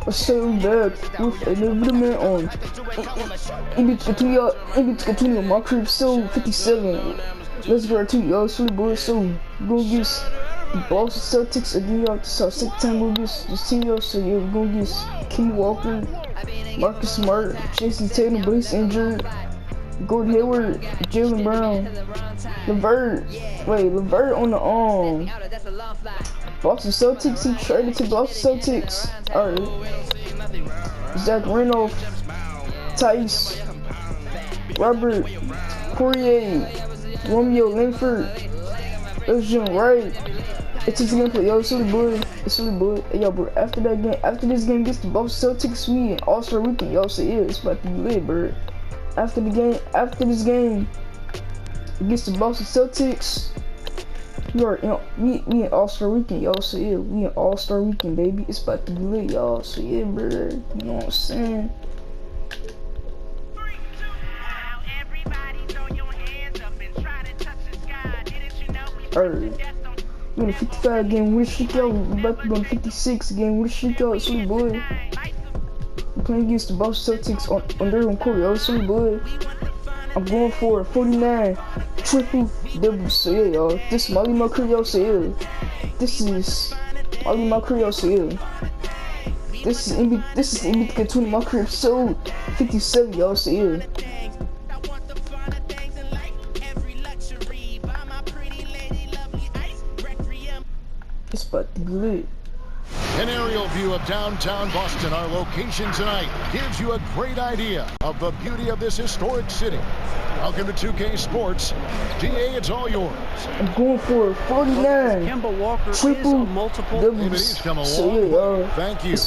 So back with another man on. In between my crib, so 57. Let's go to y'all, sweet boy. So go get the Boston Celtics again. Y'all, this our second time we'll get this team, y'all. So yeah, we're gonna get Kenny Walker, Marcus Smart, Jason Tatum, but he's injured. Gordon Hayward, Jaylen Brown, LeVert on the Boston Celtics. He traded to Boston Celtics. Alright. Zach Randolph, Tice, Robert Poirier, Romeo Langford, Elgin Wright. It's just gonna play. Yo, it's really good. It's really good. Hey, yo, bro, after this game gets the Boston Celtics, we in All-Star Weekend. Yo, so yeah, it's about to be lit, bro. After this game against the Boston Celtics, we in All-Star Weekend, y'all. So yeah, we in All-Star Weekend, baby. It's about to be lit, y'all. So yeah, bro, you know what I'm saying? Alright, we in a 55 game win streak, y'all. We about to go on 56 game win streak, y'all. It's really boy. Playing against the Boston Celtics on their own court, yo. So boy, I'm going for 49 triple doubles. So yeah, y'all. This is mycareer, so yeah. This is mycareer, so yeah. This is in between mycareer, so 57, y'all. So yeah. It's about to be lit. An aerial view of downtown Boston, our location tonight, gives you a great idea of the beauty of this historic city. Welcome to 2K Sports. DA, it's all yours. I'm going for 49 triple doubles. So yeah, thank you.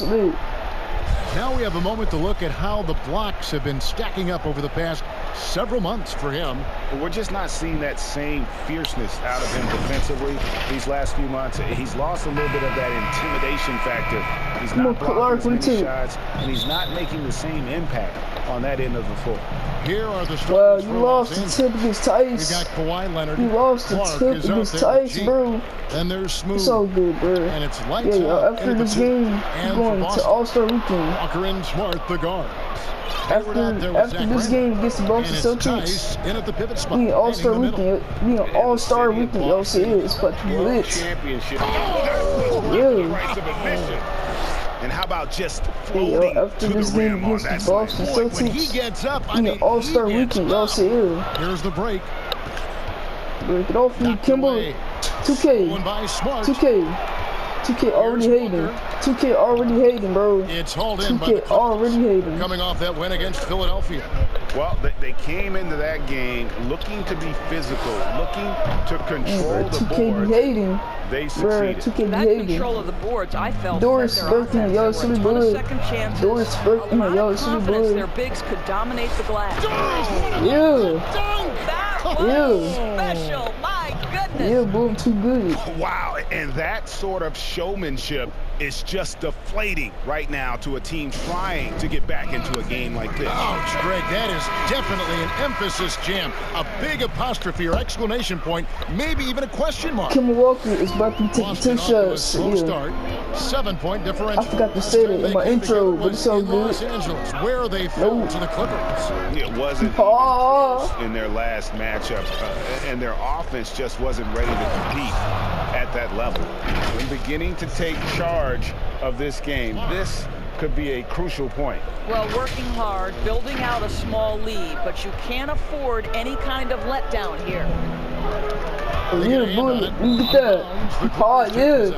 Now we have a moment to look at how the blocks have been stacking up over the past several months for him. We're just not seeing that same fierceness out of him defensively these last few months. He's lost a little bit of that intimidation factor. He's not blocking as many shots, and he's not making the same impact on that end of the floor. Here are the well, you lost the tip against Tice. You got Kawhi Leonard. You lost the tip against Tice, bro. And there's Smooth. It's all good, bro. And it's lights yeah, out. After this game, we're going to All-Star Weekend. Walker and Smart, the guard. After this game against the Boston Celtics, in at the pivot spot, we in All-Star Weekend. We in All-Star Weekend, y'all. See it. It's about to be lit. Yeah. And how about just floating after this game against the Boston Celtics, when he gets up, we in All-Star Weekend, y'all. See it. Here's the break. Break it off me, Kimber. 2K already hating. 2K already hating, bro. It's hauled in 2K already hating. Coming off that win against Philadelphia. Well, they came into that game looking to be physical, looking to control the 2K board. Be hating. They succeeded. 2K be that hating. Control of the boards, I felt Doris Burton, y'all, it's really good. Doris Burton, y'all, it's really good. Their bigs could dominate the glass. Special, my goodness. Yeah, boom, too good. Wow, and that sort of showmanship is just deflating right now to a team trying to get back into a game like this. Ouch, Greg, that is definitely an emphasis jam. A big apostrophe or exclamation point, maybe even a question mark. Kemba Walker is about to be taking 10 shots. Slow start, 7-point differential. I forgot to say that in my intro, but it's so good. Los Angeles, where they fell to the Clippers. It wasn't in their last matchup, and their offense just wasn't ready to compete at that level. When beginning to take charge of this game, this could be a crucial point. Well, working hard, building out a small lead, but you can't afford any kind of letdown here. Yeah, boy, look at that. Oh, yeah.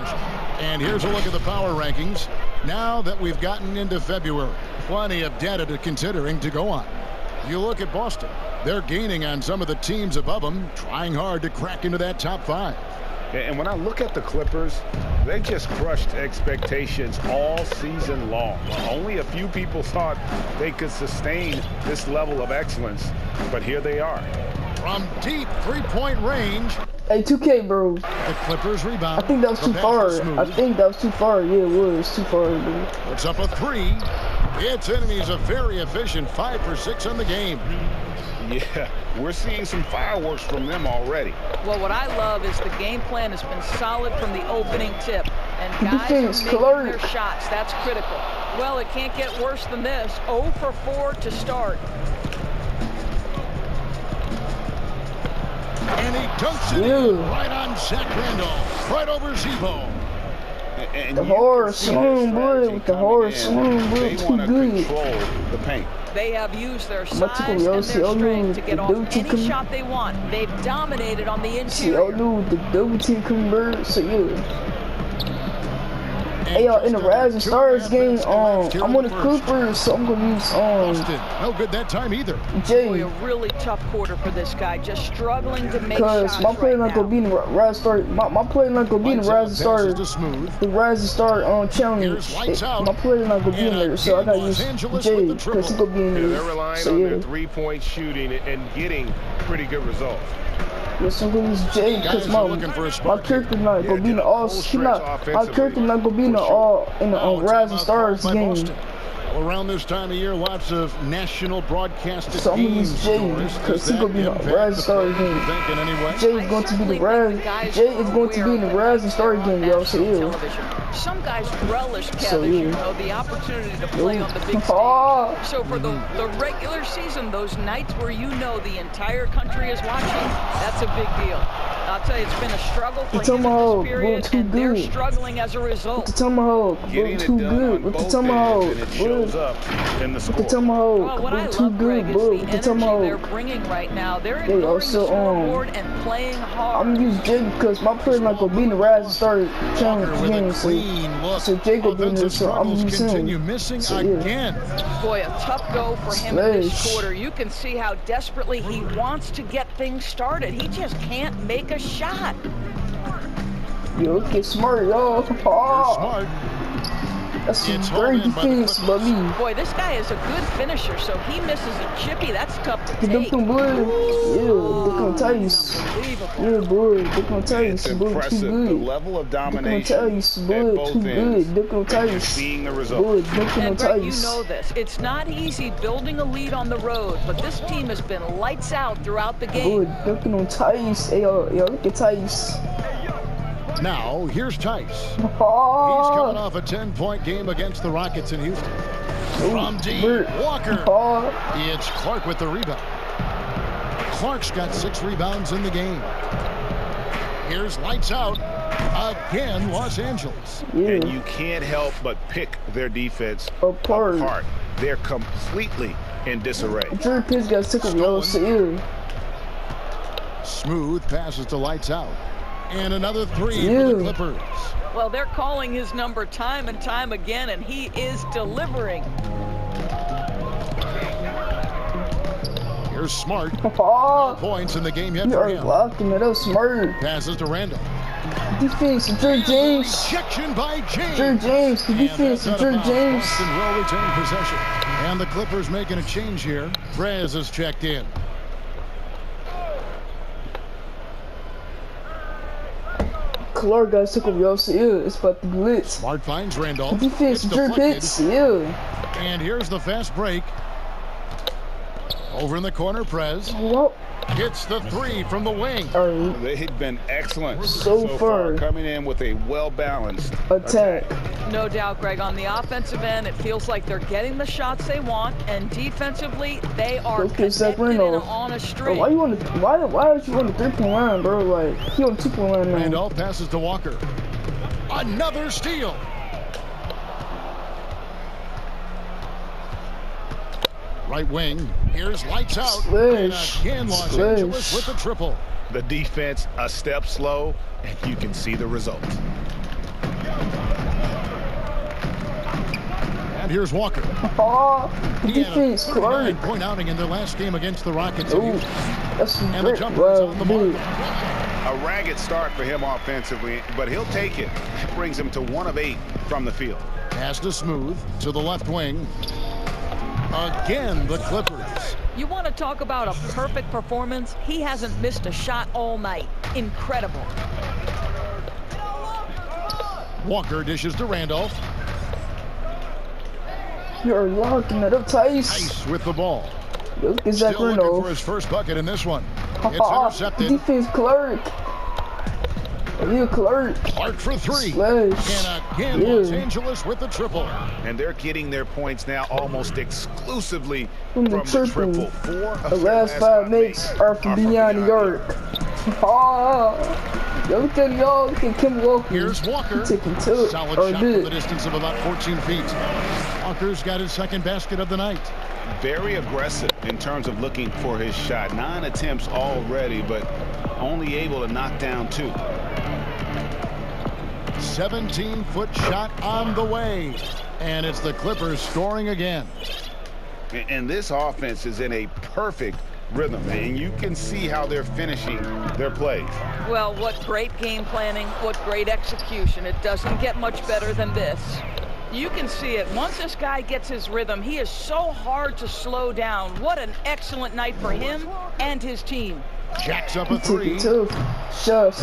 And here's a look at the power rankings. Now that we've gotten into February, plenty of data to considering to go on. You look at Boston, they're gaining on some of the teams above them, trying hard to crack into that top 5. And when I look at the Clippers, they just crushed expectations all season long. Only a few people thought they could sustain this level of excellence, but here they are. From deep three-point range. Hey, 2K, bro. The Clippers rebound. I think that was too far. Yeah, it was too far, bro. It's up a 3. It's in, and he's a very efficient 5 for 6 on the game. Yeah, we're seeing some fireworks from them already. Well, what I love is the game plan has been solid from the opening tip. And guys are making their shots. That's critical. Well, it can't get worse than this. 0 for 4 to start. And he dunks it in right on Zach Randolph, right over Zebo. And the horse swing, boy, with the horse swing, boy, too good. Control the paint. They have used their size and their strength to get off any shot they want. They've dominated on the interior. The double team convert, so yeah. Hey, in the Rise and Stars game, I'm on the Clippers, so I'm gonna use no good that time either. Jay. Boy, a really tough quarter for this guy, just struggling to make shots. Cause my player not gonna be in the Rise Star. My player not gonna be in the Rise and Star. The Rise and Star challenge. My player not gonna be in there, so I gotta use Jay because he gonna be in there. They're relying on their three-point shooting and getting pretty good results. Yes, I'm gonna use Jay because my character not gonna be in the all. My character not gonna be in the all in the Rising Stars game. Around this time of year, lots of national broadcasted so I'm gonna use Jay because he's gonna be in the Rising Stars game. Jay is going to be the Jay is going to be in the Rising Stars game, y'all. So yeah. Some guys relish, Kev, you know, the opportunity to play on the big stage. So for the regular season, those nights where you know the entire country is watching, that's a big deal. I'll tell you, it's been a struggle for him in this period, and they're struggling as a result. With the Tomahawk, bro, too good. With the Tomahawk, bro. With the Tomahawk, bro, too good, bro. With the Tomahawk. They're bringing right now. They're ignoring the scoreboard and playing hard. I'm gonna use Jay because my player not gonna be in the Rise and Start challenge game, so Jay gonna be in there, so I'm gonna use him. So, yeah. Boy, a tough go for him in this quarter. You can see how desperately he wants to get things started. He just can't make a shot. Yo, get smart, y'all. Smart. That's some great defense by me. Boy, this guy is a good finisher, so he misses a chippy. That's tough to take. Yeah, look on Tice. Yeah, boy, look on Tice, boy, too good. The level of domination look on Tice, boy, too good. Look on Tice. Seeing the results. Boy, look on Tice. You know this. It's not easy building a lead on the road, but this team has been lights out throughout the game. Boy, looking on Tice. Hey, yo, look at Tice. Now, here's Tice. He's coming off a 10-point game against the Rockets in Houston. From deep, Walker. It's Clark with the rebound. Clark's got 6 rebounds in the game. Here's lights out. Again, Los Angeles. And you can't help but pick their defense apart. They're completely in disarray. Drew Pitts got sick of yellow. Smooth passes to lights out. And another 3 for the Clippers. Well, they're calling his number time and time again, and he is delivering. Here's Smart. 4 points in the game yet for him. You're locking it up, Smart. Passes to Randall. Defense, Drew James. Ejection by James. Drew James, the defense, Drew James. Boston will retain possession. And the Clippers making a change here. Prez is checked in. Clark got sick of y'all, so it's about the blitz. Smart finds Randolph. Defense, Drew Pitts, And here's the fast break. Over in the corner, Prez. Hits the 3 from the wing. They've been excellent so far, coming in with a well-balanced attack. No doubt, Greg. On the offensive end, it feels like they're getting the shots they want, and defensively, they are connected and on a streak. Why are you on the 3-point line, bro? Like, he on the 2-point line now. Randolph passes to Walker. Another steal. Right wing. Here's lights out. And again, Los Angeles with the triple. The defense a step slow, and you can see the result. And here's Walker. Defense, Clark. 9-point outing in their last game against the Rockets. That's and the jumper is on the mark. A ragged start for him offensively, but he'll take it. It brings him to 1 of 8 from the field. Pass to Smooth to the left wing. Again, the Clippers. You want to talk about a perfect performance? He hasn't missed a shot all night. Incredible. Walker dishes to Randolph. You're locking it up, Tice. Tice with the ball. Look at Zach Randolph for his first bucket in this one. It's intercepted. Defense, Clark. Yeah, Clark. Clark for three. Slash. And again, Los Angeles with the triple. And they're getting their points now almost exclusively From the triple. The last 5 makes are from beyond the arc. Yo, look at y'all. Look at Kim Walker. Here's Walker. Taking two. Solid shot from the distance of about 14 feet. Walker's got his second basket of the night. Very aggressive in terms of looking for his shot. 9 attempts already, but only able to knock down 2. 17-foot shot on the way. And it's the Clippers scoring again. And this offense is in a perfect rhythm, and you can see how they're finishing their plays. Well, what great game planning, what great execution. It doesn't get much better than this. You can see it. Once this guy gets his rhythm, he is so hard to slow down. What an excellent night for him and his team. Jacks up a 3. Shots.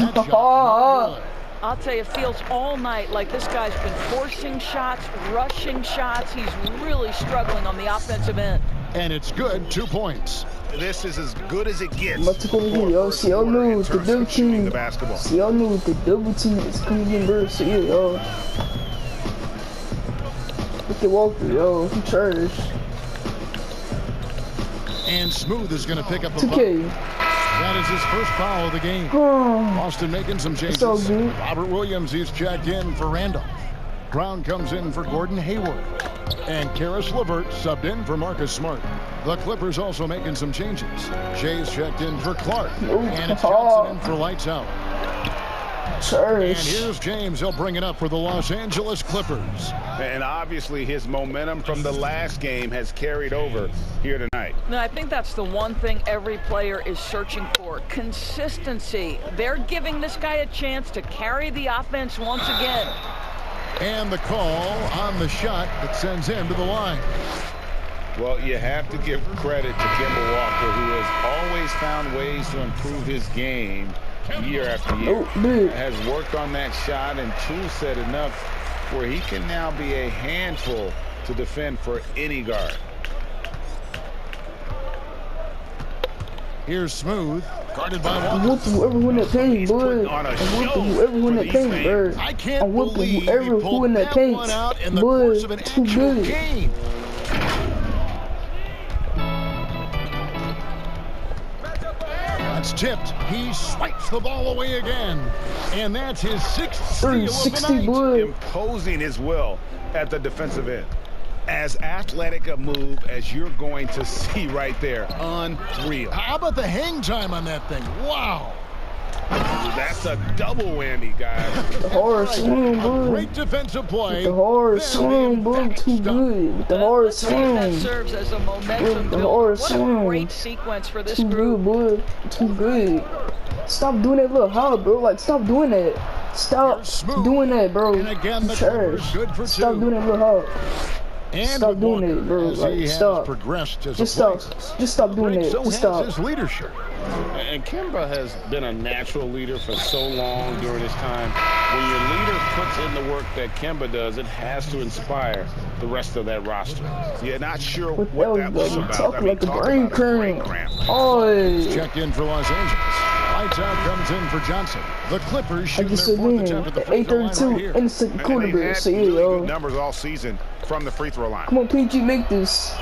I'll tell you, it feels all night like this guy's been forcing shots, rushing shots. He's really struggling on the offensive end. And it's good. 2 points. This is as good as it gets. See, y'all knew with the double team. See, y'all knew with the double team is coming in very serious, yo. Look at Walker, yo. He trash. And Smooth is going to pick up the 2K. ball. That is his first foul of the game. Boston making some changes. Robert Williams, he's checked in for Randolph. Brown comes in for Gordon Hayward. And Karis LeVert subbed in for Marcus Smart. The Clippers also making some changes. Jay's checked in for Clark. And it's Johnson in for Lights Out. And here's James. He'll bring it up for the Los Angeles Clippers. And obviously his momentum from the last game has carried over here tonight. No, I think that's the one thing every player is searching for. Consistency. They're giving this guy a chance to carry the offense once again. And the call on the shot that sends him to the line. Well, you have to give credit to Kemba Walker, who has always found ways to improve his game year after year. Has worked on that shot, and True said enough where he can now be a handful to defend for any guard. Here's Smooth, guarded by Walker. I'm whipping whoever who in that paint, boy. I'm whipping whoever who in that paint, bro. I can't I'm whipping believe whoever he who in pulled that paint, one out in the boy. course of an Too actual good. game. That's tipped. He swipes the ball away again. And that's his 6th steal of the night. Boy. Imposing his will at the defensive end. As athletic a move as you're going to see right there. Unreal. How about the hang time on that thing? Wow. That's a double whammy, guys. The hard swing, boy. Great defensive play. The hard swing, boy. Too good. The hard swing. That serves as a momentum build. What a great sequence for this group. Too good, boy. Too good. Stop doing that little hop, bro. Like, stop doing that. Stop doing that, bro. And again, the trash. good for Stop 2. doing that little hop. And stop doing it, bro. Like, stop. Just stop doing it. So just stop. His leadership. And Kemba has been a natural leader for so long during his time. When your leader puts in the work that Kemba does, it has to inspire the rest of that roster. You're not sure what that was about. Talking like the brain cramp. Oh, checked in for Los Angeles. Lights out comes in for Johnson. The Clippers shooting their 4th attempt at the free throw line right here. In the second quarter, bro. So really good numbers all season from the free throw line. Come on, PG, make this.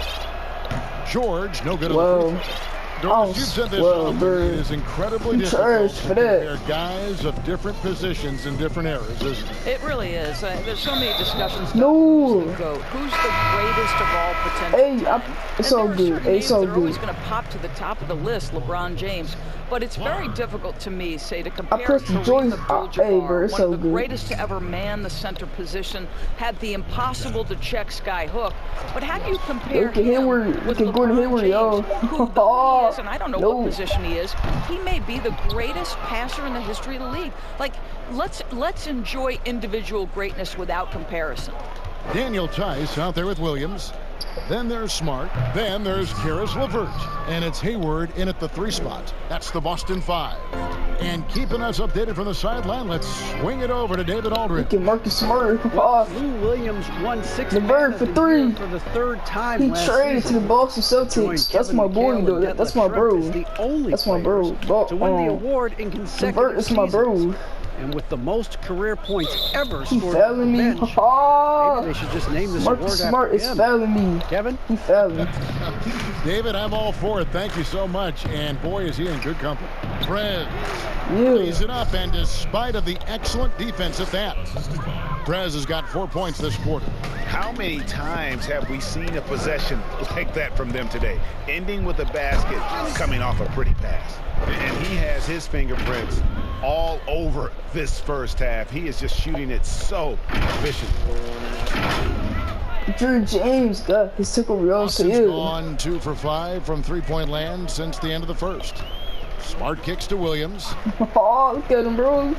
George, no good at the free throw. Doris, you've said this bro. It is incredibly difficult to compare guys of different positions in different eras, isn't it? It really is. There's so many discussions. No. Who's the greatest of all potential? It's all good. It's all good. They're always good. going to pop to the top of the list, LeBron James. But it's very difficult to me, say, to compare Kareem Abdul-Jabbar, one of the greatest to ever man the center position, had the impossible to check sky hook. But how do you compare him with LeBron James, who though he is, and I don't know what position he is, he may be the greatest passer in the history of the league. Like, let's enjoy individual greatness without comparison. Daniel Tice out there with Williams. Then there's Smart. Then there's Karis LeVert. And it's Hayward in at the 3 spot. That's the Boston 5. And keeping us updated from the sideline, let's swing it over to David Aldridge. Look at Marcus Smart. Lou Williams won 6 LeVert for 3 for the 3rd time. He traded to the Boston Celtics. That's my boy, though. That's my bro. That's my bro. To win the award in consecutive LeVert is my bro. And with the most career points ever He scored on the fouling me. bench, maybe they should just name this award Smart after is him. fouling me. Kevin? He fouling. David, I'm all for it. Thank you so much. And boy, is he in good company. Prez Yeah. lays it up, and despite of the excellent defense at that, Prez has got 4 points this quarter. How many times have we seen a possession like that from them today? Ending with a basket, coming off a pretty pass. And he has his fingerprints all over this first half. He is just shooting it so efficient. Drew James got his tickle real Austin's too. gone 2 for 5 from three-point land since the end of the first. Smart kicks to Williams. Oh, look at him, bro.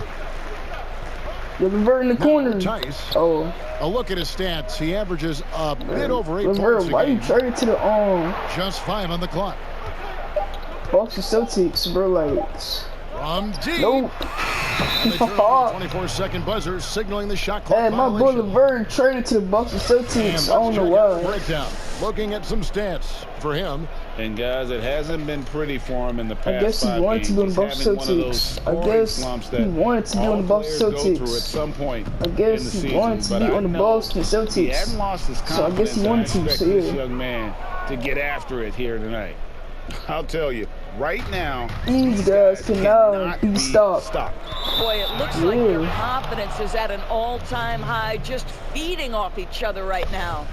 You're LeVert in the corner. Tice. Oh. A look at his stats. He averages a bit over 8 LeVert, points a why you game. traded to the Just 5 on the clock. Boston Celtics, bro? Like, From deep. nope. And they turn on the 24-second buzzer, signaling the shot clock Hey, my boy violation. LeVert traded to the Boston Celtics. I don't know why. Breakdown. Looking at some stats for him. And guys, it hasn't been pretty for him in the past I guess he 5 wanted to games. be on He's Boston having one of those Celtics. I scoring guess slumps he that wanted to be all on the Boston players go through at Celtics. some point I in the guess he season, wanted to but be I on the know Boston he Celtics. hadn't lost his So I confidence. guess he and I wanted to, expect so this yeah. young man to get after it here tonight. I'll tell you, right now, These guys cannot be stopped. Boy, it looks like their confidence is at an all-time high, just feeding off each other right now.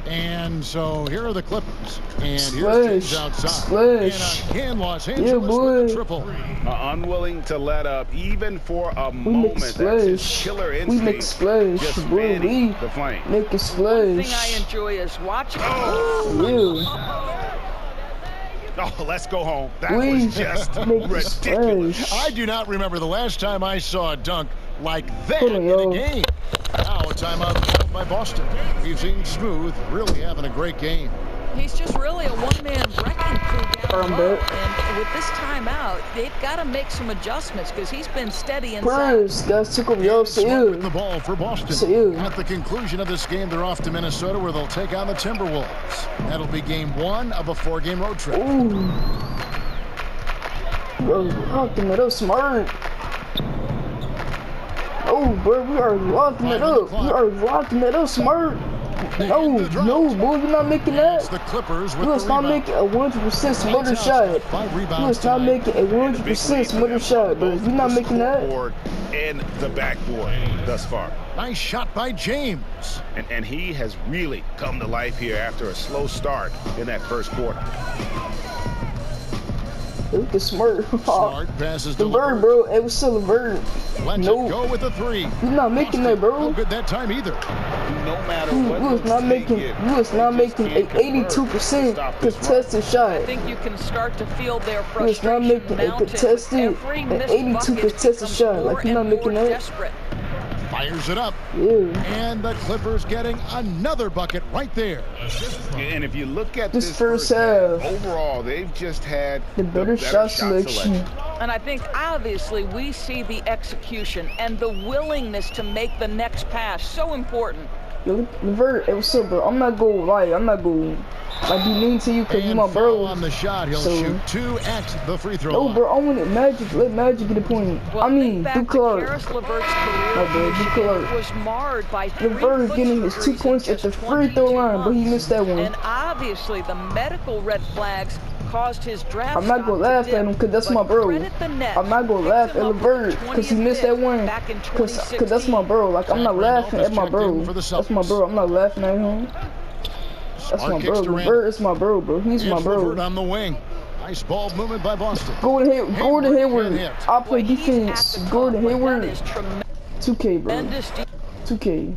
And so here are the Clippers. And here's James outside. Splash. And again, Los Yeah, Angeles with boy. a triple. Unwilling to let up, even for a We make moment. That's his splash. killer We instinct. make splash. Just Boy, fanning we the flame. make a The thing I splash. enjoy is watching. Yeah. Oh, let's go home. That We was just make a ridiculous. splash. I do not remember the last time I saw a dunk like that Hold on, in yo. a game. Now a timeout called by Boston. We've seen Smooth really having a great game. He's just really a one-man wrecking crew down I'm low. back. And with this timeout, they've got to make some adjustments because he's been steady inside. Prez, guys, took over y'all. Smart with the So ball for Boston. So At the conclusion of this game, they're off to Minnesota where they'll take on the Timberwolves. That'll be game 1 of a 4-game road trip. ooh. Bro, locking it up, smart. Oh, bro, we are locking it up. We are locking it up, smart. No, no, boy, we're not making It's that. the Clippers with You the was not rebound. making a 100% smothered shot. 5 You rebounds was not tonight. making a 100% smothered shot, bro. You're not making that. Scoreboard and the backboard thus far. Nice shot by James. And he has really come to life here after a slow start in that first quarter. Look at smart. Smart passes to LeVert, bro. It was still LeVert. Lets Nope. it go with a 3. You're not making that, No bro. good that time either. No matter You what was looks not they making. get, You was not they just making can't a 82% stop this run. contested shot. I think you can start to feel their You was not frustration making a mounting with contested, every an missed 82 bucket contested becomes shot. more Like you're not and making more that. desperate. Fires it up. Yeah. And the Clippers getting another bucket right there. And if you look at This this first half, overall, they've just had the better shot selection. And I think obviously we see the execution and the willingness to make the next pass so important. Yo, LeVert, hey, what's up, bro? I'm not gonna lie. I'm not gonna like be mean to you because you And my foul bro. on the shot. He'll So- shoot 2 at the free throw No, line. bro. I want it Magic. Let Magic get a point. Well, I mean, think back do to Clark. Karis LeVert's My career bad, do Clark. was marred by 3 LeVert foot getting his 2 injuries points in at the just free throw 22 line, but he months. missed that one. And obviously the medical red flags caused his draft I'm not stock gonna to laugh dip, at him because that's but my bro. credit the net. I'm not gonna Picked laugh him at up with LeVert the because he 20th missed that pick one. back in Cause that's my bro. Like I'm not laughing at my bro. That's my bro. I'm not laughing at him. That's my bro. LeVert is my bro, bro. He's my It's LeVert bro. on the wing. Nice ball movement by Boston. Gordon Hayward. hit. I play Boy, he's at defense. the top, Gordon but Hayward. That is 2K, bro. tremendous 2K.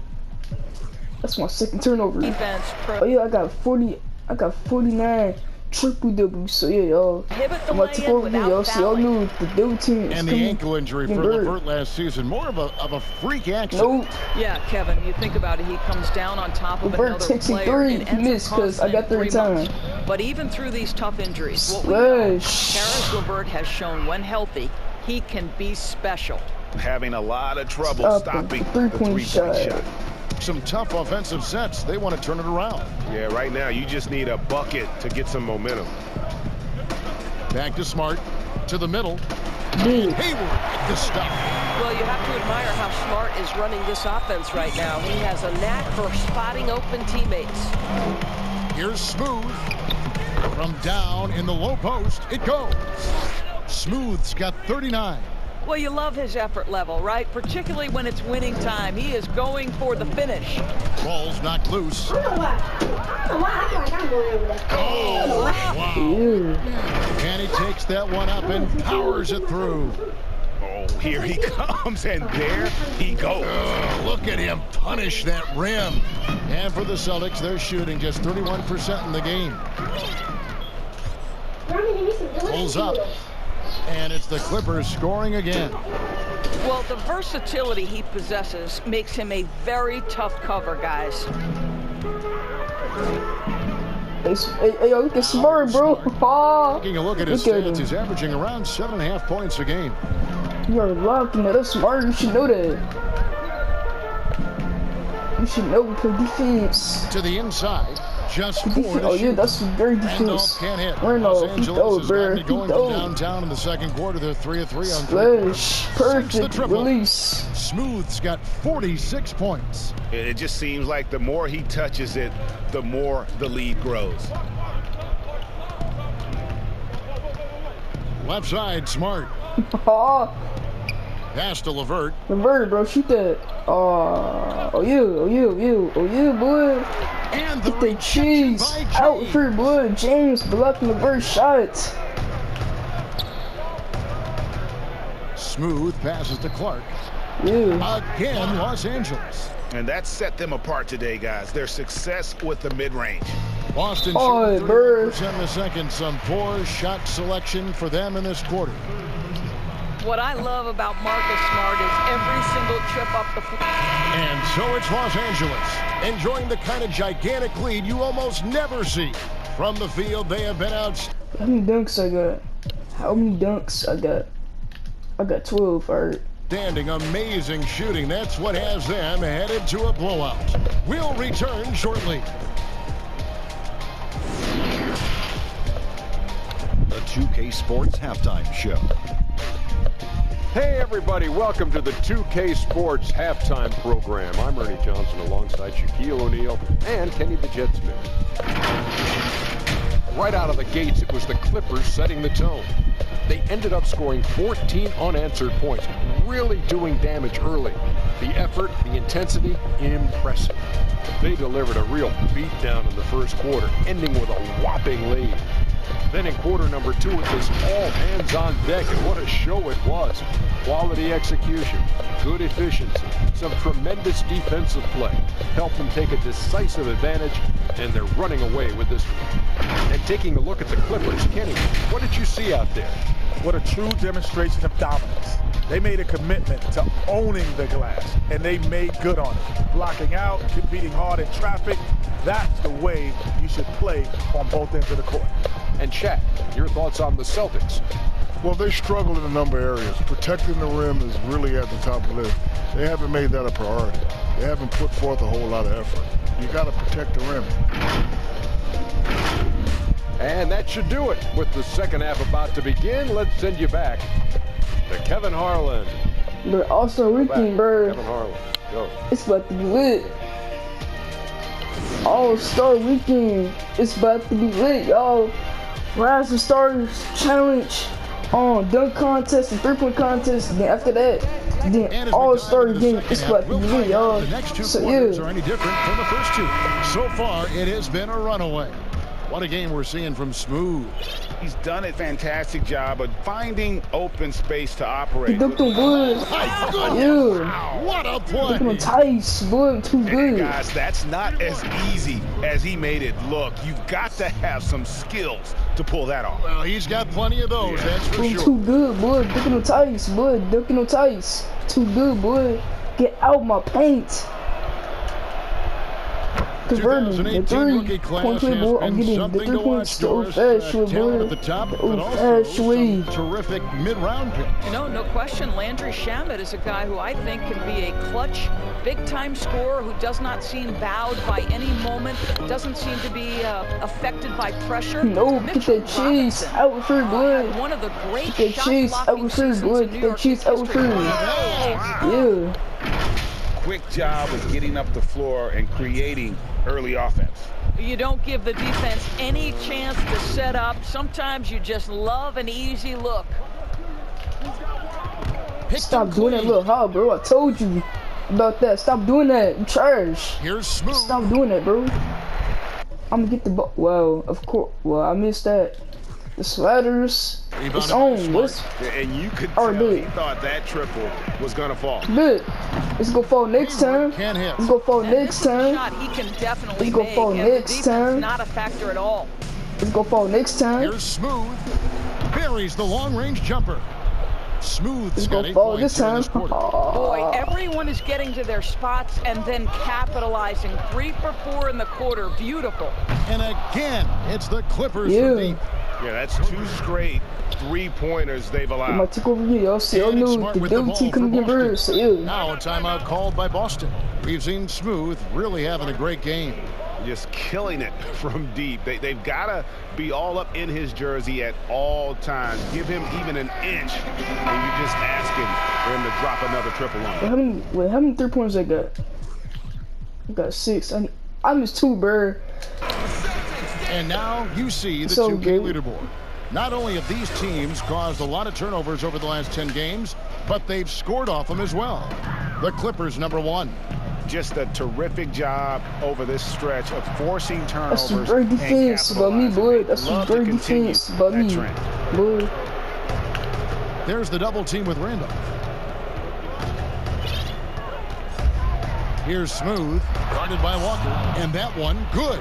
That's my second turnover. defense. Oh yeah, I got 49 triple doubles. So yeah, y'all. Prohibit the I'm about to take lay-in over here, y'all. without So y'all fouling. knew the double team is And the coming. ankle injury for LeVert. LeVert last season. More of a freak accident. Nope. Yeah, Kevin, you think about it, he comes down on top of LeVert another takes a player. three. and He ends up missed 'cause I costing got 3 3 months. times. But even through these tough injuries, what we know, Splash. Karis LeVert has shown when healthy, he can be special. Having a lot of trouble Stop stopping the the three-point three-point shot. shot. Some tough offensive sets. They want to turn it around. Yeah, right now you just need a bucket to get some momentum. Back to Smart. To the middle. Dude. Hayward, the stop. Well, you have to admire how Smart is running this offense right now. He has a knack for spotting open teammates. Here's Smooth. From down in the low post, it goes. Smooth's got 39. Well, you love his effort level, right? Particularly when it's winning time. He is going for the finish. Ball's knocked loose. I don't know why. I don't know why I got more over there. Oh, wow. Ew. And he takes that one up and powers it through. Oh, here he comes, and there he goes. Look at him punish that rim. And for the Celtics, they're shooting just 31% in the game. Pulls up. And it's the Clippers scoring again. Well, the versatility he possesses makes him a very tough cover, guys. Hey, yo, look at Smart, bro. Taking a look at his stats, he's averaging around 7.5 points a game. You're locking it up, Smart. You should know that. You should know we play defense. To the inside. Just four. Oh yeah, that's some great defense. Can't hit. Randolph, Los Angeles has got going from downtown in the second quarter. They're 3 of 3 on Splash. Perfect release. Smooth's got 46 points. It just seems like the more he touches it, the more the lead grows. Left side, Smart. Pass to Levert. Levert, bro, shoot that. Oh yeah, boy. And the Get the cheese out for blood. James blocking the first shot. Smooth passes to Clark. Yeah. Again, Los Angeles. And that set them apart today, guys. Their success with the mid-range. Boston shooting 30% in the second. Some poor shot selection for them in this quarter. What I love about Marcus Smart is every single trip up the floor. And so it's Los Angeles, enjoying the kind of gigantic lead you almost never see. From the field, they have been out. How many dunks I got? How many dunks I got? I got 12, alright. Standing, amazing shooting. That's what has them headed to a blowout. We'll return shortly. The 2K Sports Halftime Show. Hey everybody, welcome to the 2K Sports Halftime Program. I'm Ernie Johnson alongside Shaquille O'Neal and Kenny the Jet Smith. Right out of the gates, it was the Clippers setting the tone. They ended up scoring 14 unanswered points, really doing damage early. The effort, the intensity, impressive. They delivered a real beatdown in the first quarter, ending with a whopping lead. Then in quarter number 2, it was all hands on deck, and what a show it was. Quality execution, good efficiency, some tremendous defensive play helped them take a decisive advantage, and they're running away with this one. And taking a look at the Clippers, Kenny, what did you see out there? What a true demonstration of dominance. They made a commitment to owning the glass, and they made good on it. Blocking out, competing hard in traffic, that's the way you should play on both ends of the court. And Shaq, your thoughts on the Celtics? Well, they struggled in a number of areas. Protecting the rim is really at the top of the list. They haven't made that a priority. They haven't put forth a whole lot of effort. You got to protect the rim. And that should do it. With the second half about to begin, let's send you back to Kevin Harlan. But also weekend, bro. Kevin Harlan, go. It's about to be lit. All-Star Weekend. It's about to be lit, y'all. Rise of Stars Challenge on dunk contest and three-point contest. Then after that, then All-Star game. It's about to be lit, y'all. The next two So quarters yeah. are any different from the first two. So far, it has been a runaway. What a game we're seeing from Smooth. He's done a fantastic job of finding open space to operate. Dunked on Wood. Yeah. What a play. Dunked on Tice. Wood, too good. Guys, that's not as easy as he made it look. You've got to have some skills to pull that off. Well, he's got plenty of those, that's for sure. Too good, boy. Dunking on Tice. Boy, dunking on Tice. Too good, boy. Get out my paint. converting the 2018 rookie 3-point class play, has boy. I'm been getting the something 3 to points watch, the Doris. old-fashioned Talent boy. at the top, The but also old-fashioned way. some terrific mid-round picks. You know, no question, Landry Shamet is a guy who I think can be a clutch, big-time scorer who does not seem bowed by any moment, doesn't seem to be affected by pressure. No, get that cheese out with her blood. One of the great Get that cheese out with her blood. Get that cheese out with her. Yeah. Quick job of getting up the floor and creating early offense. You don't give the defense any chance to set up. Sometimes you just love an easy look. Stop doing that little hop, bro. I told you about that. Stop doing that. You trash. Here's Smooth. Stop doing that, bro. I'm gonna get the ball. Well, of course. Well, I missed that. The sliders. It's on. What's and you could tell he thought that triple was gonna fall. Good. It's gonna fall next time. It's gonna fall next time. He can definitely it's gonna fall next time. Not a factor at all. It's gonna fall next time. Here's Smooth. Buries the long-range jumper. Smooth. It's gonna fall this time. Boy, everyone is getting to their spots and then capitalizing. 3 for 4 in the quarter. Beautiful. And again, it's the Clippers from deep. Yeah, that's 2 straight 3-pointers they've allowed. My tick over here, y'all see, I knew the WT couldn't get birds. So, yeah. Now a timeout called by Boston. We've seen Smooth really having a great game. Just killing it from deep. They've got to be all up in his jersey at all times. Give him even an inch, and you're just asking for him to drop another triple on him. How many 3-pointers I got? I got 6. I missed 2, bro. And now you see the 2K leaderboard. Not only have these teams caused a lot of turnovers over the last 10 games, but they've scored off them as well. The Clippers, #1. Just a terrific job over this stretch of forcing turnovers. That's some great defense about me, boy. That's some great defense about me, boy. There's the double team with Randolph. Here's Smooth, guarded by Walker, and that one good.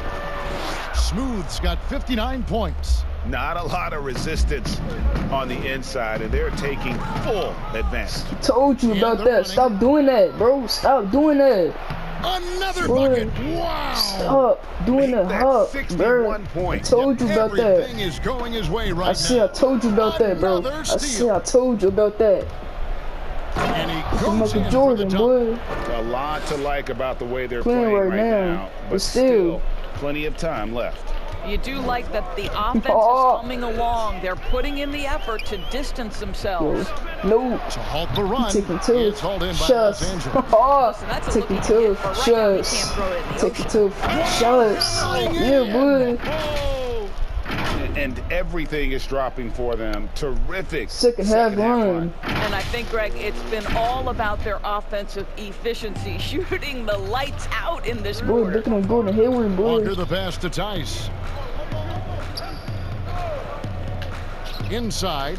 Smooth's got 59 points. Not a lot of resistance on the inside, and they're taking full advantage. Told you about that. Stop doing that, bro. Stop doing that. Another bucket. Wow. Stop doing that hop, bro. I told you about that. Everything is going his way right now. I told you about that, bro. I told you about that. And he goes Michael Jordan, boy. A lot to like about the way they're playing right now, but still plenty of time left. You do like that the offense is coming along. They're putting in the effort to distance themselves. No. To halt the run. Taking 2. It's hauled in by Los Angeles. Taking 2. Shots. Taking 2. Shots. Yeah, boy. And everything is dropping for them. Terrific second half run. And I think, Greg, it's been all about their offensive efficiency, shooting the lights out in this quarter. Boy, looking at Gordon Hayward, boy. Walker the pass to Tice. Inside.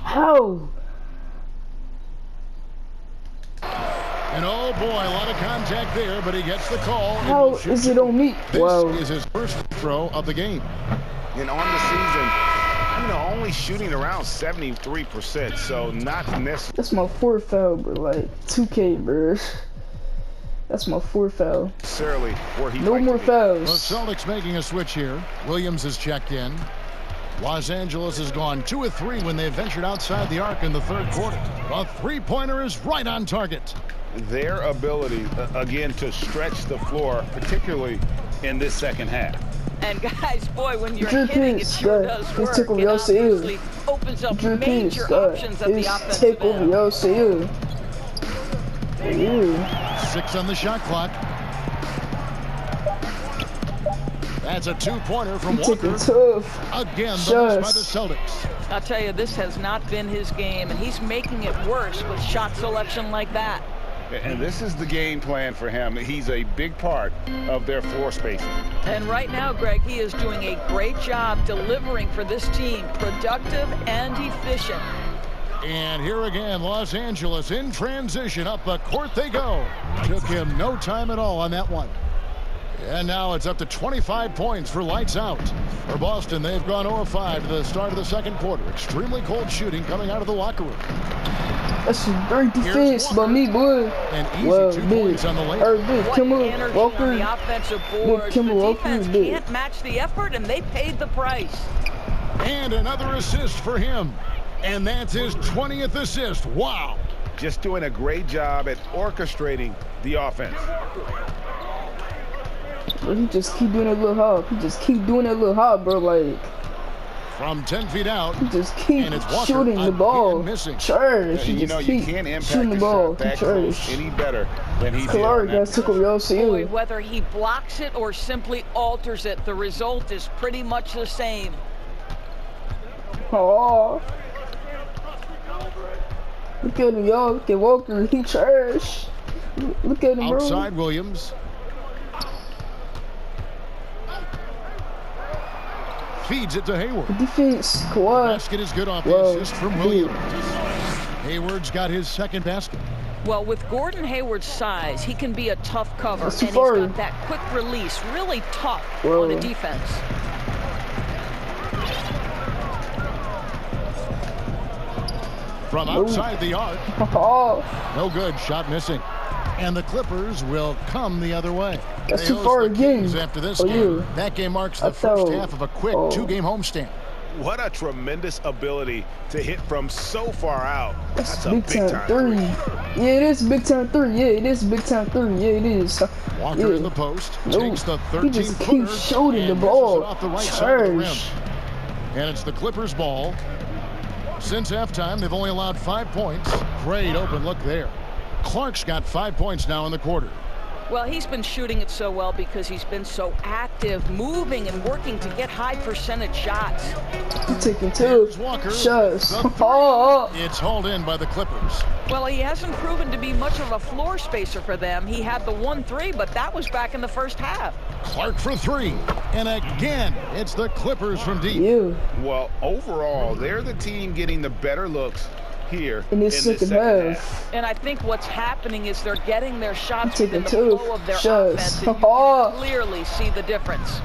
How? And oh boy, a lot of contact there, but he gets the call. How is it on me? This is his first throw of the game. And on the season, only shooting around 73%, so not necessarily. That's my 4th foul, bro. Like 2K, bro. That's my 4th foul. Necessarily where he no more fouls. The Celtics making a switch here. Williams is checked in. Los Angeles has gone 2 of 3 when they ventured outside the arc in the 3rd quarter. A 3-pointer is right on target. Their ability, again, to stretch the floor, particularly in this second half. And guys, boy, when you're hitting, it sure does work. It obviously opens up major options at the offensive end. 6 on the shot clock. That's a 2-pointer from Walker. Again, the miss by the Celtics. I'll tell you, this has not been his game, and he's making it worse with shot selection like that. And this is the game plan for him. He's a big part of their floor spacing. And right now, Greg, he is doing a great job delivering for this team, productive and efficient. And here again, Los Angeles in transition. Up the court they go. Took him no time at all on that one. And now it's up to 25 points for lights out. For Boston, they've gone 0-5 to the start of the 2nd quarter. Extremely cold shooting coming out of the locker room. That's some great defense by me, boy. An easy 2 points on the lane. What energy on the offensive boards. The defense can't match the effort, and they paid the price. And another assist for him. And that's his 20th assist. Wow. Just doing a great job at orchestrating the offense. Bro, he just keep doing that little hop. He just keep doing that little hop, bro. Like, from 10 feet out, he just keep shooting the ball. Trash. He just keep shooting the ball. He trash. Any better than he Kalari guys took over Boy, whether he blocks it or simply alters it, the result is pretty much the same. Oh. Look at him, y'all. Look at Walker. He trash. Look at him, bro. Outside Williams. Feeds it to Hayward. Defense, Kawhi. Basket is good off the assist from Williams. Hayward's got his second basket. Well, with Gordon Hayward's size, he can be a tough cover, and he's got that quick release, really tough on a defense. From outside the arc. No good. Shot missing. And the Clippers will come the other way. That's too far again. After this game. That game marks the first half of a quick 2-game homestand. What a tremendous ability to hit from so far out. That's a big time three. Yeah, it is big time three. Yeah, it is big time three. Yeah, it is. Walker in the post. Takes the 13-footer. He just keeps shooting the ball. Off the right side of the rim. And it's the Clippers' ball. Since halftime, they've only allowed 5 points. Great open look there. Clark's got 5 points now in the quarter. Well, he's been shooting it so well because he's been so active, moving and working to get high percentage shots. Taking 2 shots. It's hauled in by the Clippers. Well, he hasn't proven to be much of a floor spacer for them. He had the 1-3, but that was back in the first half. Clark for 3. And again, it's the Clippers from deep. Well, overall, they're the team getting the better looks here in this second half. And I think what's happening is they're getting their shots within the flow of their offense, and you can clearly see the difference.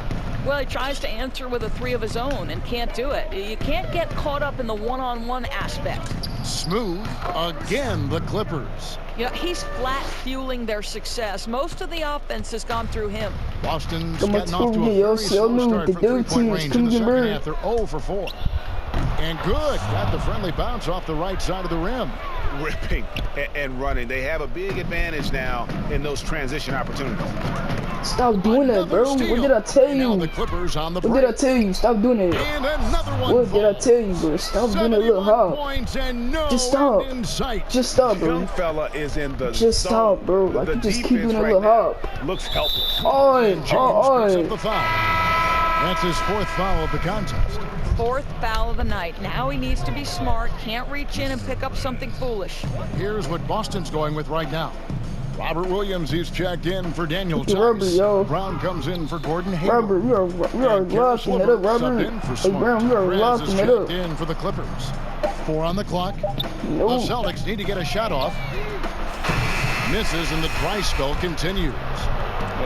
Well, he tries to answer with a 3 of his own and can't do it. You can't get caught up in the one-on-one aspect. Smooth again, the Clippers. You know, he's flat fueling their success. Most of the offense has gone through him. Boston's getting off to a very slow start from three-point range in the second half. They're 0 for 4. And good. Got the friendly bounce off the right side of the rim. Ripping and running. They have a big advantage now in those transition opportunities. Stop doing that, bro. What did I tell you? The Clippers on the what did I tell you? Stop doing it. And another one. What did I tell you, bro? Stop doing that little hop. Just stop. Just stop, bro. Young fella is in the just stop, bro. Like, you just keep doing that little hop. Looks helpless. That's his 4th foul of the contest. 4th foul of the night. Now he needs to be smart. Can't reach in and pick up something foolish. Here's what Boston's going with right now. Robert Williams, he's checked in for Daniel Tice. Brown comes in for Gordon Hayward. Robert, you are locking it up, Robert. Hey, Brown, you are locking it up. In for the Clippers. 4 on the clock. No. The Celtics need to get a shot off. Misses, and the dry spell continues.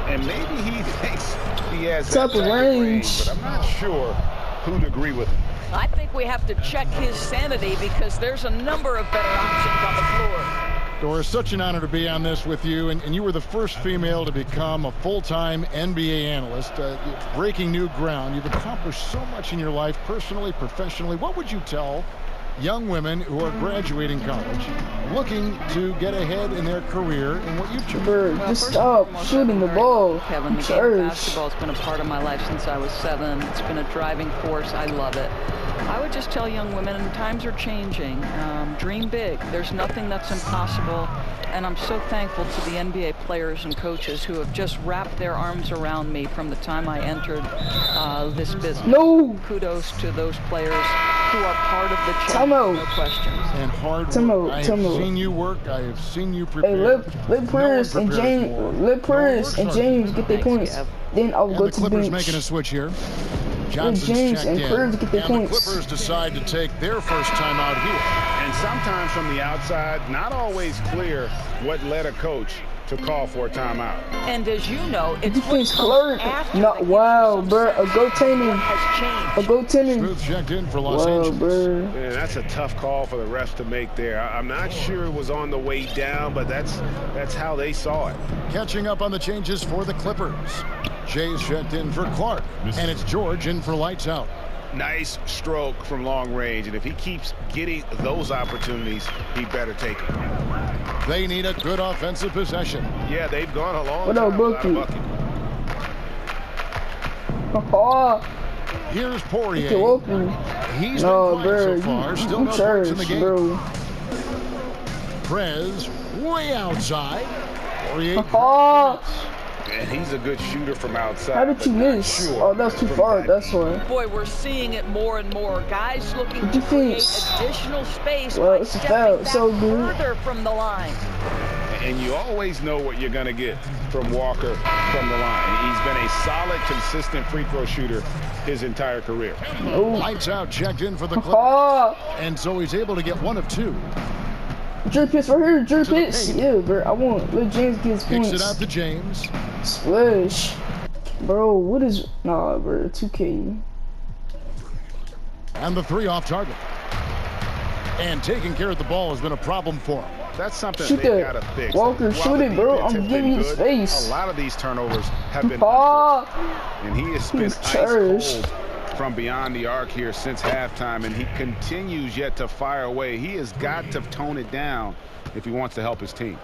And maybe he thinks he has that range, but I'm not sure who'd agree with him. I think we have to check his sanity because there's a number of better options on the floor. Doris, such an honor to be on this with you, and you were the first female to become a full-time NBA analyst, breaking new ground. You've accomplished so much in your life, personally, professionally. What would you tell young women who are graduating college, looking to get ahead in their career in what you've chosen? Just stop shooting the ball. Kevin, the game of basketball has been a part of my life since I was 7. It's been a driving force. I love it. I would just tell young women, times are changing. Dream big. There's nothing that's impossible. And I'm so thankful to the NBA players and coaches who have just wrapped their arms around me from the time I entered this business. Kudos to those players who are part of the change, no questions. And hard work. I have seen you work. I have seen you prepare. Hey, let Prince and James get their points. Then I'll go to the bench. The Clippers making a switch here. Johnson's checked in. And the Clippers decide to take their first time out here. And sometimes from the outside, not always clear what led a coach to call for a timeout. And as you know, it's defense Clark. Not wow, bro. A goaltending. A goaltending. Smooth checked in for Los Wow, Angeles. bro. Man, that's a tough call for the refs to make there. I'm not sure it was on the way down, but that's how they saw it. Catching up on the changes for the Clippers. Jay's checked in for Clark, and it's George in for lights out. Nice stroke from long range, and if he keeps getting those opportunities, he better take them. They need a good offensive possession. Yeah, they've gone a long what time up, without a bucket. Oh, here's Poirier. He's no, been bro. so far. Still You no points in the church, game. bro. Prez way outside. Poirier. And he's a good shooter from outside. How did you miss? Oh, that's too far. That's why. Boy, we're seeing it more and more. Guys looking to create additional space by it's a stepping foul. back So good. further from the line. And you always know what you're going to get from Walker from the line. He's been a solid, consistent free throw shooter his entire career. Lights out, checked in for the Clippers. And so he's able to get one of two. Drew Pitts right here, Drew Pitts. Yeah, bro. I want let James get his points. Kicks it out to James. Splash. Bro, what is... Nah, bro. 2K. And the three off target. And taking care of the ball has been a problem for him. That's something shoot they got to fix. Walker, shoot it, bro. I'm giving you space. A lot of these turnovers have been and he has spent ice cold from beyond the arc here since halftime, and he continues yet to fire away. He has got to tone it down if he wants to help his team.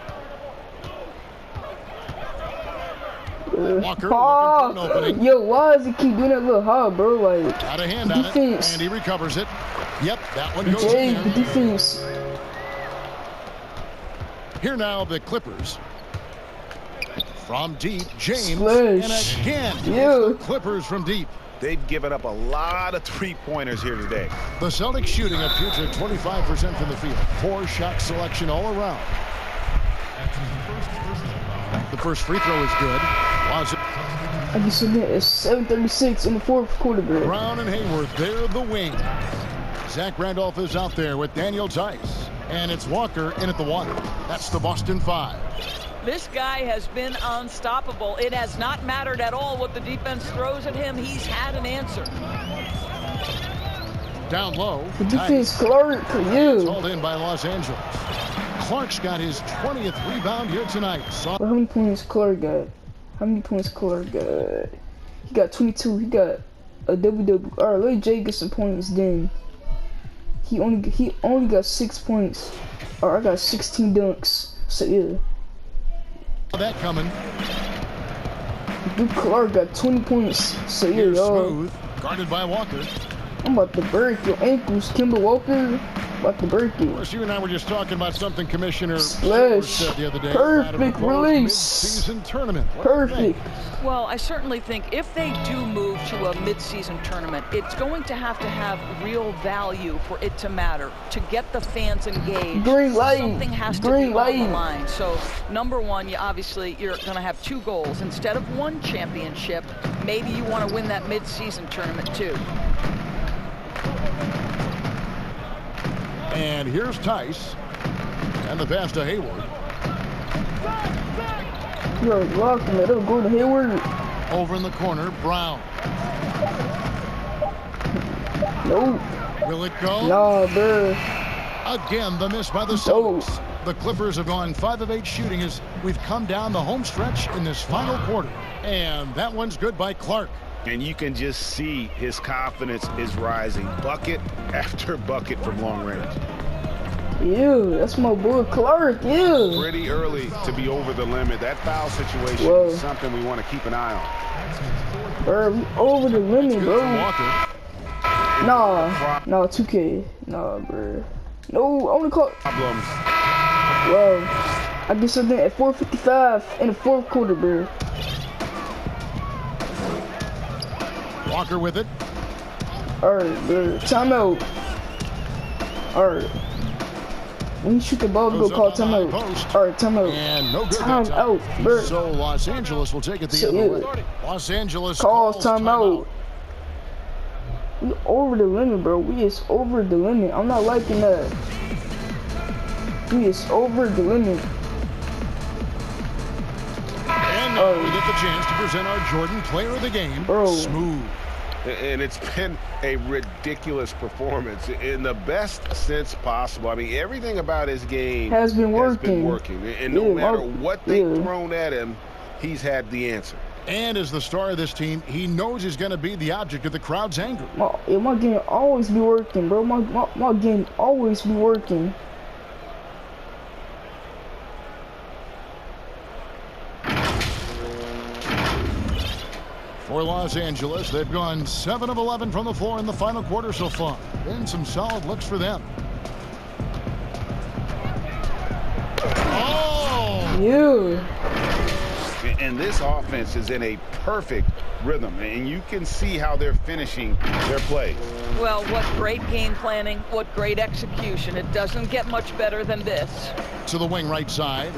Walker looking for an opening. Yo, why does he keep doing that little hop, bro? Like, out of hand on it, and he recovers it. Yep, that one goes in there. The defense. Here now, the Clippers. From deep, James. Splash. And again, the Clippers from deep. They've given up a lot of three-pointers here today. The Celtics shooting a future 25% from the field. 4-shot selection all around. The first free throw is good. I just said that it's 7:36 in the fourth quarter, bro. Brown and Hayward, they're the wing. Zach Randolph is out there with Daniel Tice. And it's Walker in at the one. That's the Boston 5. This guy has been unstoppable. It has not mattered at all what the defense throws at him. He's had an answer. Down low. The defense, Clark, It's hauled in by Los Angeles. Clark's got his 20th rebound here tonight. How many points Clark got? How many points Clark got? He got 22. He got a double-double. All right, let Jay get some points then. He only got 6 points. All right, I got 16 dunks. So yeah. That coming. Dude, Clark got 20 points. So yeah, y'all. Smooth, guarded by Walker. I'm about to break your ankles, Kimber Walker. About to break it. Of course, you and I were just talking about something Commissioner Splash. said the other day. Perfect release. Season tournament. Perfect. Well, I certainly think if they do move to a mid-season tournament, it's going to have real value for it to matter, to get the fans engaged. Green light. Something has to be on the line. So, number one, you're going to have two goals. Instead of one championship, maybe you want to win that mid-season tournament too. And here's Tice. And the pass to Hayward. You're locking it up. Go to Hayward. Over in the corner, Brown. Nope. Will it go? Nah, bro. Again, the miss by the Celtics. The Clippers have gone 5 of 8 shooting as we've come down the home stretch in this final quarter. And that one's good by Clark. And you can just see his confidence is rising. Bucket after bucket from long range. Ew, that's my boy Clark. Ew. Pretty early to be over the limit. That foul situation is something we want to keep an eye on. Bro, we over the limit, bro. Nah, 2K. Nah, bro. No, I want to call problems. Well, I did something at 4:55 in the fourth quarter, bro. Walker with it. Alright, bro. Timeout. Alright. When you shoot the ball, go call timeout. Alright, timeout. And no good. Timeout, bro. So Los Angeles will take it the other way. Los Angeles calls timeout. We over the limit, bro. We is over the limit. I'm not liking that. We is over the limit. now we get the chance to present our Jordan Player of the Game, Smooth. And it's been a ridiculous performance in the best sense possible. I mean, everything about his game has been working. And no matter what they've thrown at him, he's had the answer. And as the star of this team, he knows he's going to be the object of the crowd's anger. My game always be working, bro. My game always be working. For Los Angeles, they've gone 7 of 11 from the floor in the final quarter so far. Been some solid looks for them. Oh! You. And this offense is in a perfect rhythm, and you can see how they're finishing their plays. Well, what great game planning, what great execution. It doesn't get much better than this. To the wing right side.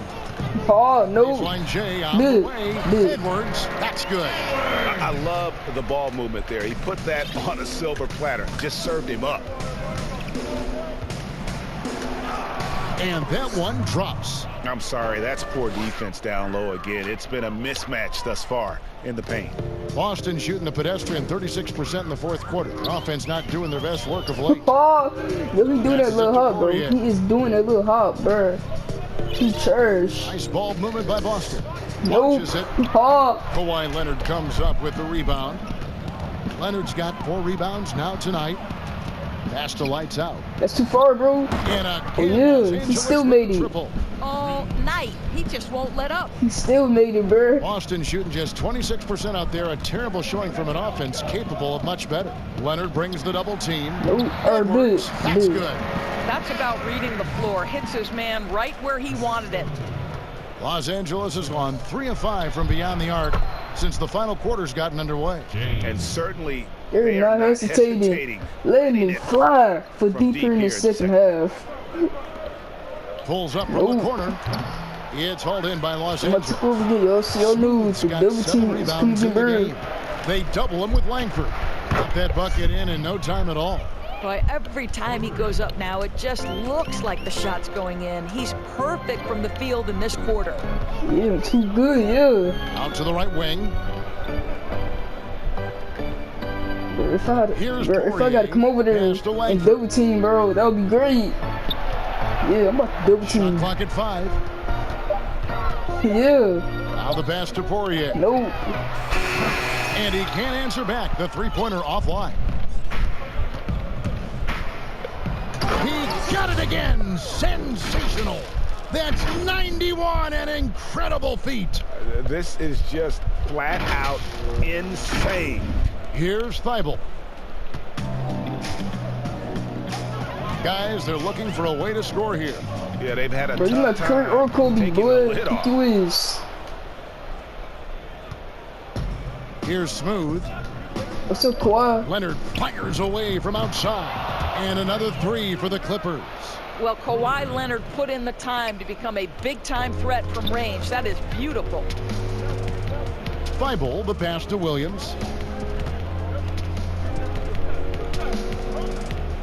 Oh, no. Baseline J on the way. Edwards, that's good. I love the ball movement there. He put that on a silver platter, just served him up. And that one drops. I'm sorry, that's poor defense down low again. It's been a mismatch thus far in the paint. Boston shooting a pedestrian 36% in the fourth quarter. Offense not doing their best work of late. Oh, he doing that little hop, bro. He is doing that little hop, bro. He trash. Nice ball movement by Boston. Nope. Launches it. Oh. Kawhi Leonard comes up with the rebound. Leonard's got 4 rebounds now tonight. Pass to lights out. That's too far, bro. He still made it. All night. He just won't let up. He still made it, bro. Boston shooting just 26% out there. A terrible showing from an offense capable of much better. Leonard brings the double team. Edwards, that's good. That's about reading the floor. Hits his man right where he wanted it. Los Angeles has gone 3 of 5 from beyond the arc since the final quarter's gotten underway. And certainly they're not hesitating. Let me fly for deeper in the second half. Pulls up from the corner. It's hauled in by Los Angeles. They double him with Langford. Got that bucket in no time at all. Boy, every time he goes up now, it just looks like the shot's going in. He's perfect from the field in this quarter. Yeah, too good, yeah. Out to the right wing. If I got to come over there and double team, bro, that would be great. Yeah, I'm about to double team. Shot clock at 5. Yeah. Now the pass to Poirier. Nope. And he can't answer back. The three-pointer offline. He got it again. Sensational. That's 91, an incredible feat. This is just flat out insane. Here's Thibault. Guys, they're looking for a way to score here. Yeah, they've had a tough time. Curry or Kobe, boy. Here's Smooth. What's up, Kawhi? Leonard fires away from outside. And another 3 for the Clippers. Well, Kawhi Leonard put in the time to become a big-time threat from range. That is beautiful. Thibault, the pass to Williams.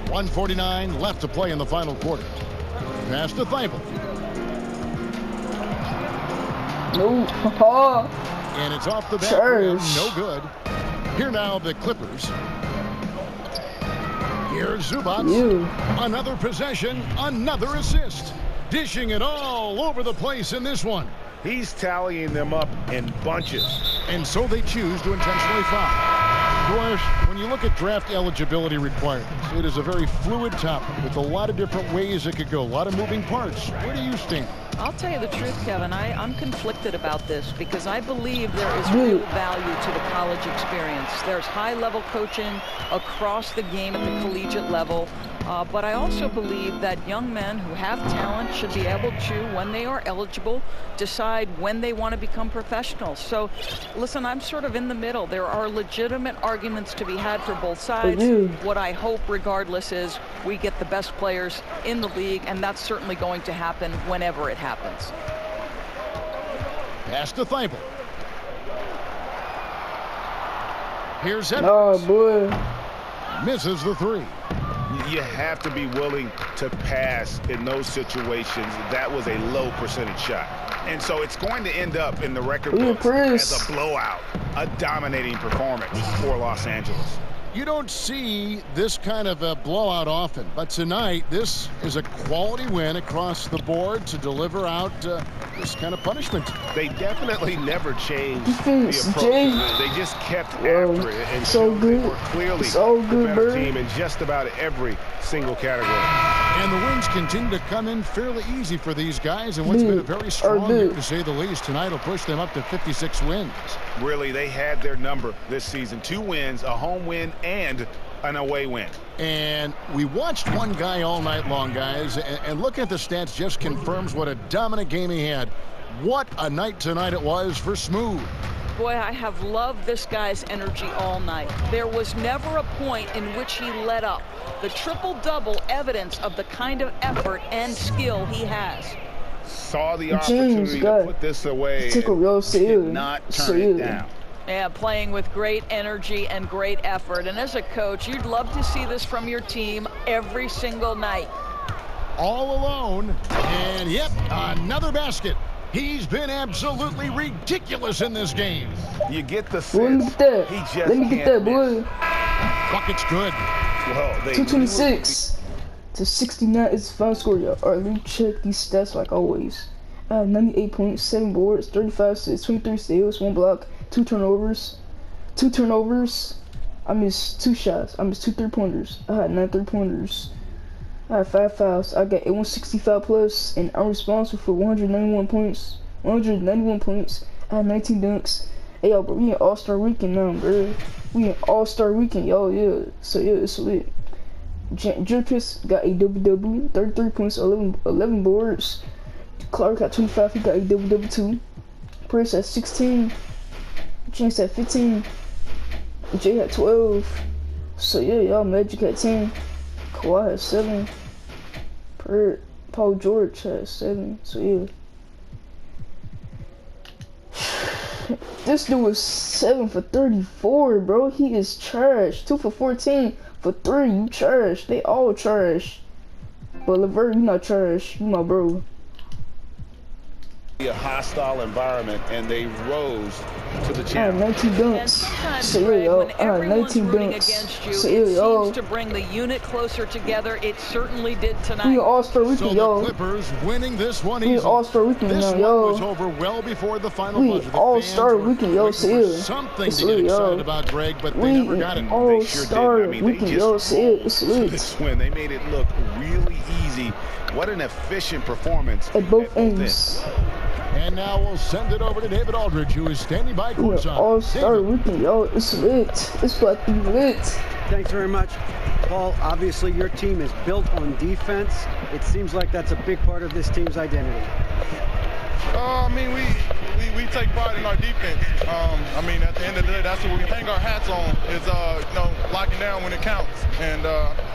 1:49 left to play in the final quarter. Pass to Thibault. No. And it's off the back rim. No good. Here now the Clippers. Here's Zubac. Another possession, another assist. Dishing it all over the place in this one. He's tallying them up in bunches. And so they choose to intentionally foul. Of course, when you look at draft eligibility requirements, it is a very fluid topic with a lot of different ways it could go, a lot of moving parts. Where do you stand? I'll tell you the truth, Kevin. I'm conflicted about this because I believe there is real value to the college experience. There's high-level coaching across the game at the collegiate level. But I also believe that young men who have talent should be able to, when they are eligible, decide when they want to become professionals. So, listen, I'm sort of in the middle. There are legitimate arguments to be had for both sides. What I hope, regardless, is we get the best players in the league, and that's certainly going to happen whenever it happens. Pass to Thibault. Here's Edwards. Oh, boy. Misses the 3. You have to be willing to pass in those situations. That was a low percentage shot. And so it's going to end up in the record books as a blowout, a dominating performance for Los Angeles. You don't see this kind of a blowout often, but tonight this is a quality win across the board to deliver out this kind of punishment. They definitely never changed the approach. They just kept after it and showed they were clearly the better team in just about every single category. And the wins continue to come in fairly easy for these guys, and what's been a very strong year, to say the least. Tonight will push them up to 56 wins. Really, they had their number this season. 2 wins, a home win, and an away win. And we watched one guy all night long, guys, and looking at the stats just confirms what a dominant game he had. What a night tonight it was for Smooth. Boy, I have loved this guy's energy all night. There was never a point in which he let up. The triple-double evidence of the kind of effort and skill he has. Saw the opportunity to put this away, and not turn it down. Yeah, playing with great energy and great effort. And as a coach, you'd love to see this from your team every single night. All alone, and yep, another basket. He's been absolutely ridiculous in this game. You get the sense he just Let me get that, boy. Bucket's good. Well, 226 to 69 is the final score, y'all. Alright, let me check these stats like always. I have 98 points, 7 boards, 35 assists, 23 steals, 1 block, 2 turnovers. I missed 2 shots. I missed 2 3-pointers. I had 9 3-pointers. I had 5 fouls. I got 165 plus, and I'm responsible for 191 points. I had 19 dunks. Hey, yo, bro, we in All-Star Weekend now, bro. We in All-Star Weekend, y'all, yeah. So, yeah, it's lit. Jerkis got a double-double, 33 points, 11 boards. Clark got 25, he got a double-double too. Prince at 16. James at 15. Jay had 12. So, yeah, y'all, Magic at 10. Kawhi has 7. Paul George has 7. So yeah. This dude was 7 for 34, bro. He is trash. 2 for 14 for 3. You trash. They all trash. But LeVert, you not trash. You my bro. A hostile environment, and they rose to the challenge. I had 19 dunks. So yeah, yo. I had 19 dunks. So yeah, yo. Seems to bring the unit closer together. It certainly did tonight. We All-Star Weekend, yo. So the Clippers winning this one easy. We All-Star Weekend now, yo. This one was over well before the final buzzer. We All-Star Weekend, yo. So yeah. Something to get excited about, Greg, but they never got it. All-Star Weekend, yo. So yeah, it's lit. This win, they made it look really easy. What an efficient performance at both ends. And now we'll send it over to David Aldridge, who is standing by courtside. All-Star Weekend, yo. It's lit. It's about to be lit. Thanks very much. Paul, obviously your team is built on defense. It seems like that's a big part of this team's identity. I mean, we take pride in our defense. I mean, at the end of the day, that's what we hang our hats on, is, you know, locking down when it counts. And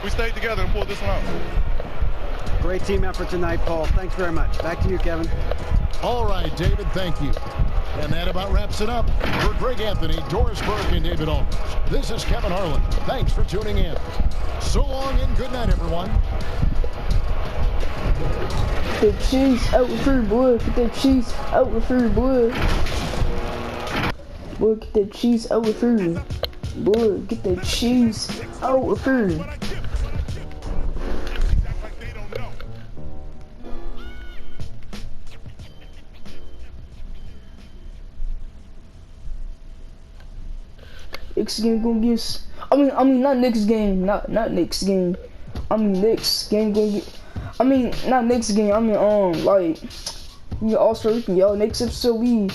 we stayed together to pull this one out. Great team effort tonight, Paul. Thanks very much. Back to you, Kevin. All right, David, thank you. And that about wraps it up. For Greg Anthony, Doris Burke, and David Aldridge, this is Kevin Harlan. Thanks for tuning in. So long and good night, everyone. Get that cheese out with her, boy. Get that cheese out with her, boy. Boy, get that cheese out with her. Boy, get that cheese out with her. Next game gonna get. I mean, not next game, not next game. I mean, next game gonna get. I mean, not next game. I mean, like, we All-Star Weekend, y'all. Next episode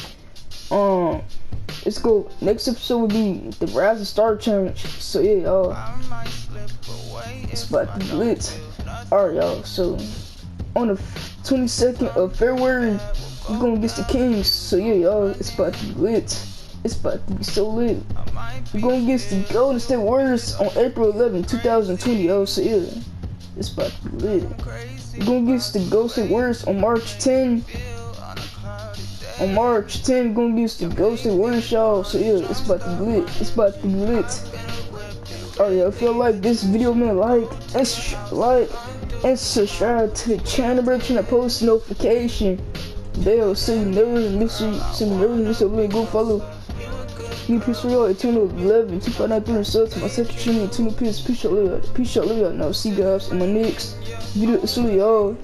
let's go. Next episode will be the Rise of Star Challenge. So yeah, y'all. It's about to be lit. Alright, y'all. So on the 22nd of February, we're gonna get the Kings. So yeah, y'all. It's about to be lit. It's about to be so lit. We're going against the Golden State Warriors on April 11, 2020. Oh, so yeah, it's about to be lit. We're going against the Golden State Warriors on March 10. On March 10, we're going against the Golden State Warriors, y'all. So yeah, it's about to be lit. It's about to be lit. Alright, if you like this video, man, like and subscribe to the channel, bro. Turn the post notification bell so you never miss it. Go follow me, peace for y'all. 11 2593 subs. My second channel, 2 new peace. Peace out, now see you guys in my next video. See y'all.